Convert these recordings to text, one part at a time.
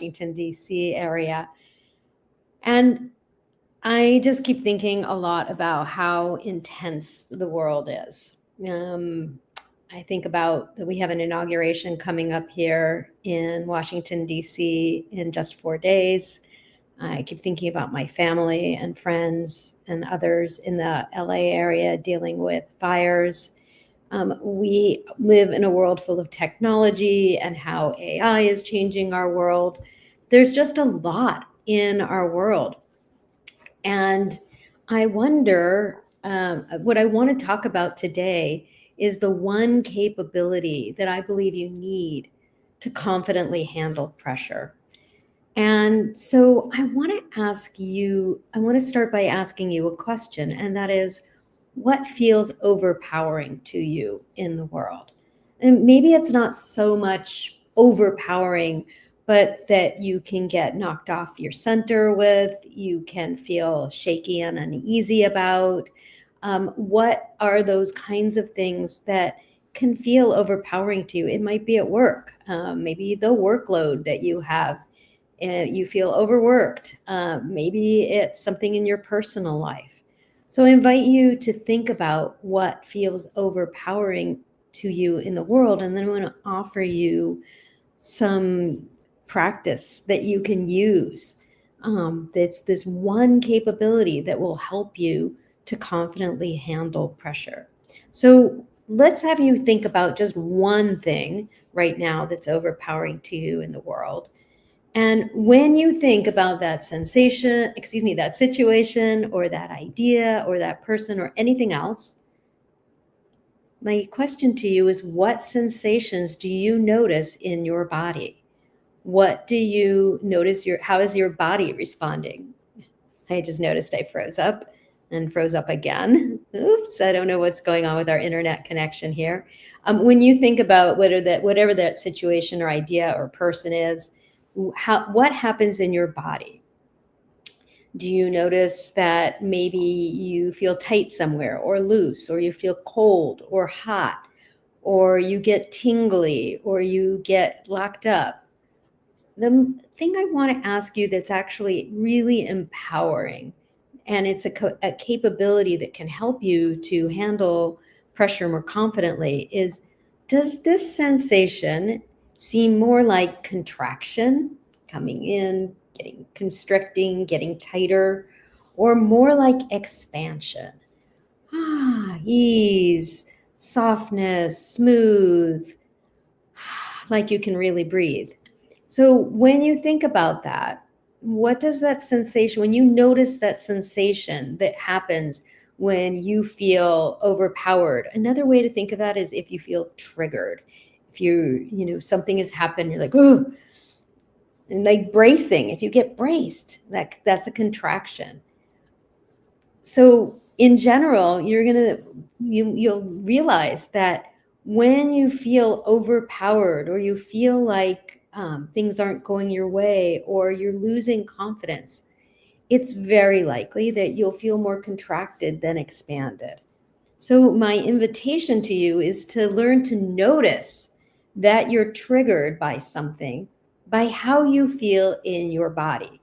Washington, D.C. area. And I just keep thinking a lot about how intense the world is. I think about that we have an inauguration coming up here in Washington, D.C. in just 4 days. I keep thinking about my family and friends and others in the LA area dealing with fires. We live in a world full of technology and how AI is changing our world. There's just a lot in our world. And I wonder, what I want to talk about today is the one capability that I believe you need to confidently handle pressure. And so I want to start by asking you a question, and that is, what feels overpowering to you in the world? And maybe it's not so much overpowering, but that you can get knocked off your center with, you can feel shaky and uneasy about. What are those kinds of things that can feel overpowering to you? It might be at work, maybe the workload that you have. You feel overworked. Maybe it's something in your personal life. So I invite you to think about what feels overpowering to you in the world, and then I want to offer you some practice that you can use. That's this one capability that will help you to confidently handle pressure. So let's have you think about just one thing right now that's overpowering to you in the world. And when you think about that sensation, that situation or that idea or that person or anything else, my question to you is, what sensations do you notice in your body? What do you notice how is your body responding? I just noticed I froze up and froze up again. Oops, I don't know what's going on with our internet connection here. When you think about whatever that situation or idea or person is, what happens in your body? Do you notice that maybe you feel tight somewhere or loose, or you feel cold or hot, or you get tingly, or you get locked up? The thing I want to ask you that's actually really empowering, and it's a capability that can help you to handle pressure more confidently, is, does this sensation seem more like contraction, coming in, getting constricting, getting tighter, or more like expansion? Ease, softness, smooth, like you can really breathe. So when you think about that, what does that sensation, when you notice that sensation that happens when you feel overpowered? Another way to think of that is if you feel triggered. If something has happened, you're like, oh, and like bracing. If you get braced, that's a contraction. So in general, you'll realize that when you feel overpowered, or you feel like things aren't going your way, or you're losing confidence, it's very likely that you'll feel more contracted than expanded. So my invitation to you is to learn to notice that you're triggered by something by how you feel in your body.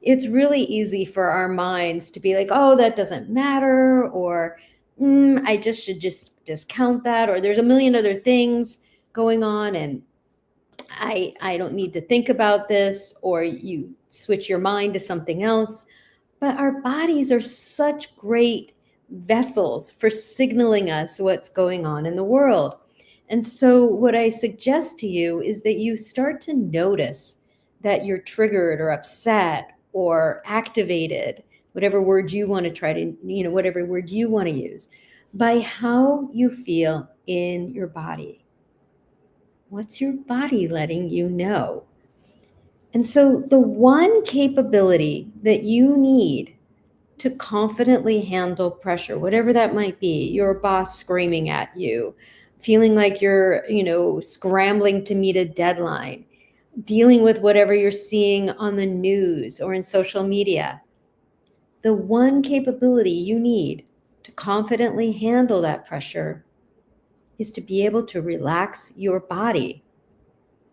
It's really easy for our minds to be like, oh, that doesn't matter, or I just should just discount that, or there's a million other things going on, and I don't need to think about this, or you switch your mind to something else. But our bodies are such great vessels for signaling us what's going on in the world. And so what I suggest to you is that you start to notice that you're triggered or upset or activated, whatever word you want to whatever word you want to use, by how you feel in your body. What's your body letting you know? And so the one capability that you need to confidently handle pressure, whatever that might be, your boss screaming at you, feeling like you're, scrambling to meet a deadline, dealing with whatever you're seeing on the news or in social media. The one capability you need to confidently handle that pressure is to be able to relax your body.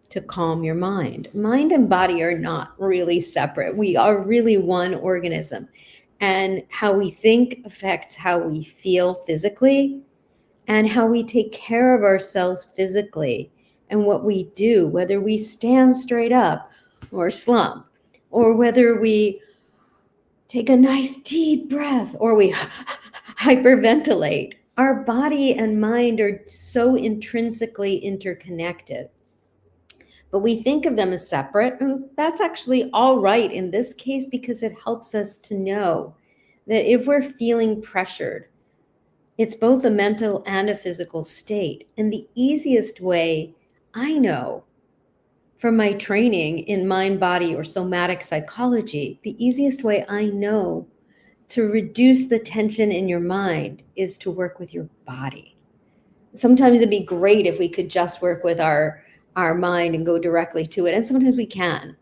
to calm your mind. Mind and body are not really separate. We are really one organism. And how we think affects how we feel physically and how we take care of ourselves physically and what we do, whether we stand straight up or slump, or whether we take a nice deep breath or we hyperventilate. Our body and mind are so intrinsically interconnected. But we think of them as separate, and that's actually all right in this case because it helps us to know that if we're feeling pressured, it's both a mental and a physical state. And the easiest way I know from my training in mind, body, or somatic psychology, the easiest way I know to reduce the tension in your mind is to work with your body. Sometimes it'd be great if we could just work with our mind and go directly to it. And sometimes we can.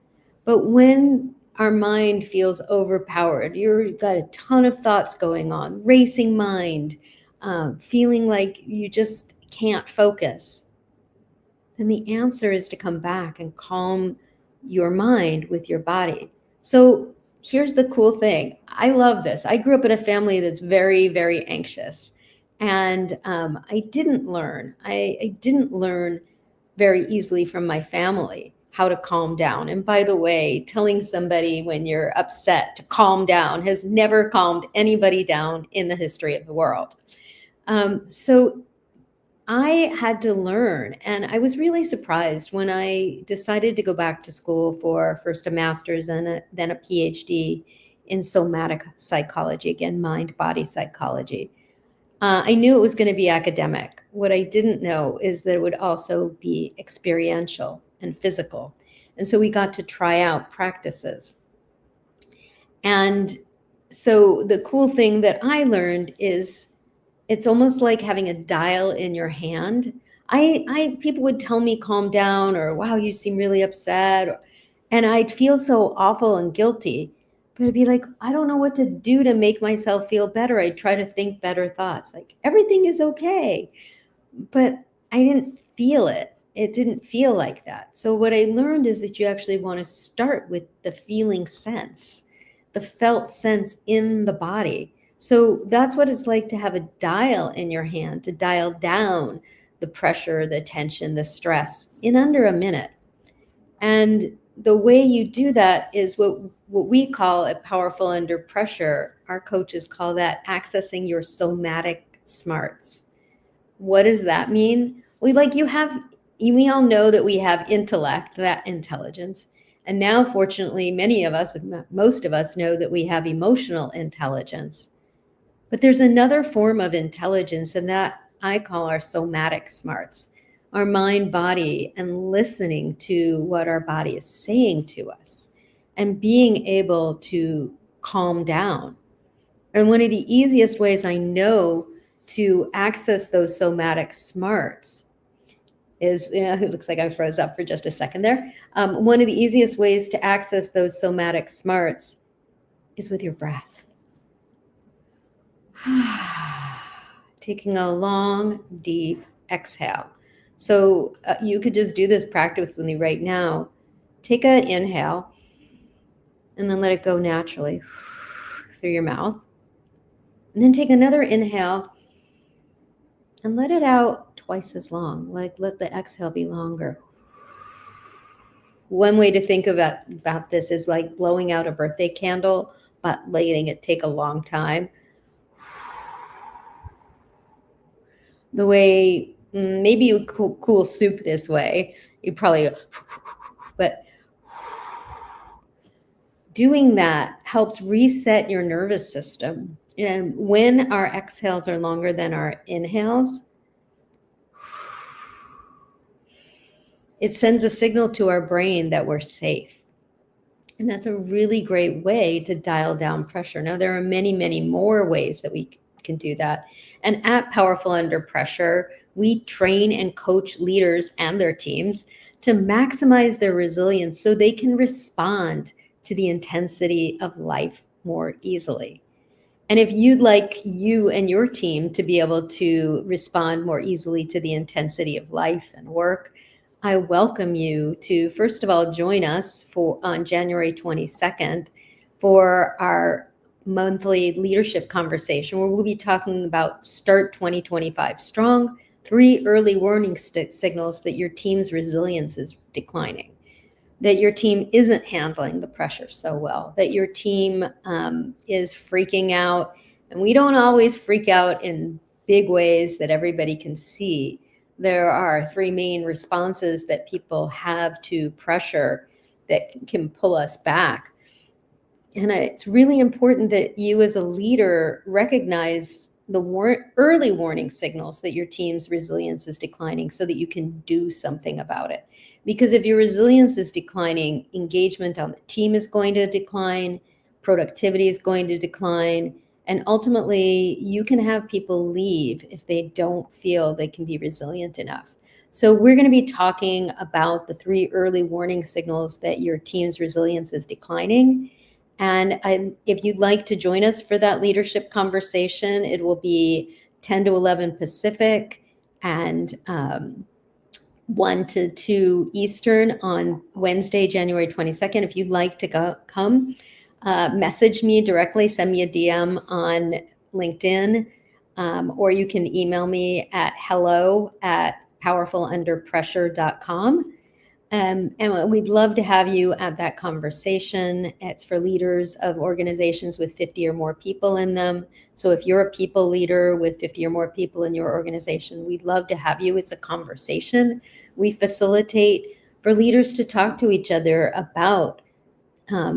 But when our mind feels overpowered, you've got a ton of thoughts going on, racing mind, feeling like you just can't focus, then the answer is to come back and calm your mind with your body. So here's the cool thing. I love this. I grew up in a family that's very, very anxious. And I didn't learn. I didn't learn very easily from my family how to calm down. And by the way, telling somebody when you're upset to calm down has never calmed anybody down in the history of the world. So I had to learn, and I was really surprised when I decided to go back to school for first a master's and then a PhD in somatic psychology, again, mind body psychology. I knew it was going to be academic. What I didn't know is that it would also be experiential and physical. And so we got to try out practices. And so the cool thing that I learned is it's almost like having a dial in your hand. People would tell me calm down, or wow, you seem really upset, and I'd feel so awful and guilty. But I'd be like, I don't know what to do to make myself feel better. I'd try to think better thoughts, like everything is okay. But I didn't feel it. It didn't feel like that. So what I learned is that you actually want to start with the feeling sense, the felt sense in the body. So that's what it's like to have a dial in your hand, to dial down the pressure, the tension, the stress in under a minute. And the way you do that is what we call it powerful under pressure. Our coaches call that accessing your somatic smarts. What does that mean? We all know that we have intellect, that intelligence. And now, fortunately, most of us know that we have emotional intelligence. But there's another form of intelligence, and that I call our somatic smarts, our mind, body, and listening to what our body is saying to us and being able to calm down. And one of the easiest ways I know to access those somatic smarts is, it looks like I froze up for just a second there. One of the easiest ways to access those somatic smarts is with your breath. Taking a long, deep exhale. So you could just do this practice with me right now. Take an inhale and then let it go naturally through your mouth. And then take another inhale and let it out twice as long. Like let the exhale be longer. One way to think about this is like blowing out a birthday candle, but letting it take a long time. The way maybe you cool soup this way, you probably, but doing that helps reset your nervous system. And when our exhales are longer than our inhales, it sends a signal to our brain that we're safe. And that's a really great way to dial down pressure. Now, there are many, many more ways that we can do that. And at Powerful Under Pressure, we train and coach leaders and their teams to maximize their resilience so they can respond to the intensity of life more easily. And if you'd like you and your team to be able to respond more easily to the intensity of life and work, I welcome you to, first of all, join us on January 22nd for our monthly leadership conversation, where we'll be talking about Start 2025 Strong, 3 early warning signals that your team's resilience is declining, that your team isn't handling the pressure so well, that your team is freaking out. And we don't always freak out in big ways that everybody can see. There are 3 main responses that people have to pressure that can pull us back. And it's really important that you as a leader recognize the early warning signals that your team's resilience is declining so that you can do something about it. Because if your resilience is declining, engagement on the team is going to decline, productivity is going to decline, and ultimately you can have people leave if they don't feel they can be resilient enough. So we're going to be talking about the 3 early warning signals that your team's resilience is declining. And if you'd like to join us for that leadership conversation, it will be 10 to 11 Pacific and 1 to 2 Eastern on Wednesday, January 22nd. If you'd like to come, message me directly, send me a DM on LinkedIn, or you can email me at hello@powerfulunderpressure.com. And we'd love to have you at that conversation. It's for leaders of organizations with 50 or more people in them. So if you're a people leader with 50 or more people in your organization, we'd love to have you. It's a conversation we facilitate for leaders to talk to each other about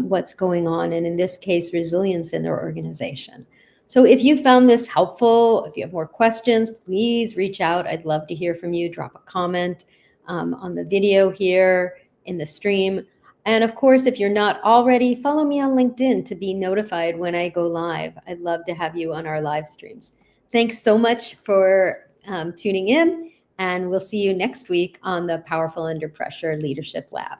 what's going on, and in this case, resilience in their organization. So if you found this helpful, if you have more questions, please reach out. I'd love to hear from you. Drop a comment on the video here in the stream. And of course, if you're not already, follow me on LinkedIn to be notified when I go live. I'd love to have you on our live streams. Thanks so much for tuning in, and we'll see you next week on the Powerful Under Pressure Leadership Lab.